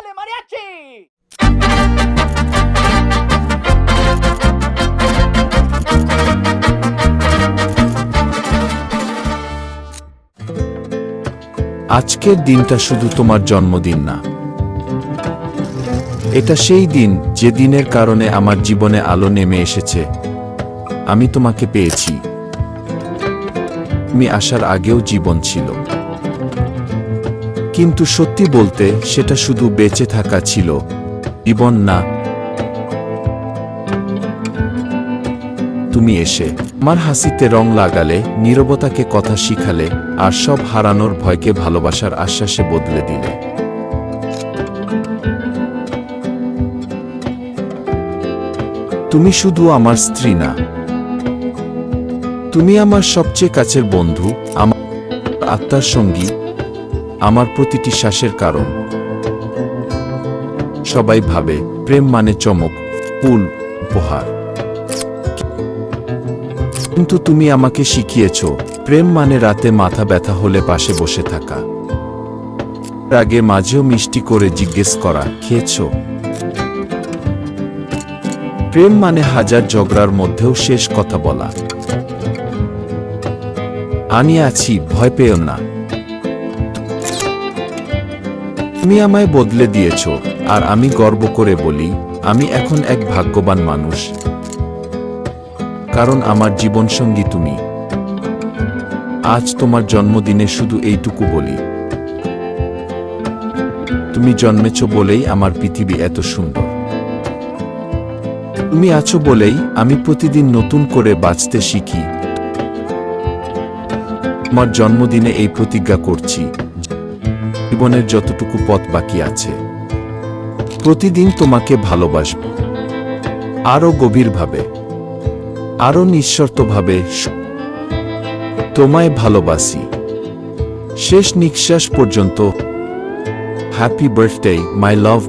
de mariachi. আজকের দিনটা শুধু তোমার জন্মদিন না, এটা সেই দিন যে দিনের কারণে আমার জীবনে আলো নেমে এসেছে। আমি তোমাকে পেয়েছি। তুমি আসার আগেও জীবন ছিল, কিন্তু সত্যি বলতে সেটা শুধু বেঁচে থাকা ছিল, জীবন না। তুমি এসে আমার হাসিতে রং লাগালে, নীরবতাকে কথা শিখালে, আর সব হারানোর ভয়কে ভালোবাসার আশ্বাসে বদলে দিলে। তুমি শুধু আমার স্ত্রী না, তুমি আমার সবচেয়ে কাছের বন্ধু, আমার আত্মার সঙ্গী, আমার প্রতিটি শ্বাসের কারণ। সবাই ভাবে প্রেম মানে চমক, ফুল, উপহার, কিন্তু তুমি আমাকে শিখিয়েছ প্রেম মানে রাতে মাথা ব্যথা হলে পাশে বসে থাকা, রাগে মাঝেও মিষ্টি করে জিজ্ঞেস করা খেয়েছ। প্রেম মানে হাজার ঝগড়ার মধ্যেও শেষ কথা বলা, আমি আছি, ভয় পেও না। তুমি আমায় বদলে দিয়েছ, আর আমি গর্ব করে বলি আমি এখন এক ভাগ্যবান মানুষ, কারণ আমার জীবনসঙ্গী তুমি। আজ তোমার জন্মদিনে শুধু এইটুকু বলি, তুমি জন্মেছ বলেই আমার পৃথিবী এত সুন্দর। তুমি আছো বলেই আমি প্রতিদিন নতুন করে বাঁচতে শিখি। তোমার জন্মদিনে এই প্রতিজ্ঞা করছি, জীবনের যতটুকু পথ বাকি আছে প্রতিদিন তোমাকে ভালোবাসব, আরো গভীরভাবে, আরো নিঃশর্তভাবে। তোমায় ভালোবাসি শেষ নিঃশ্বাস পর্যন্ত। Happy birthday my love.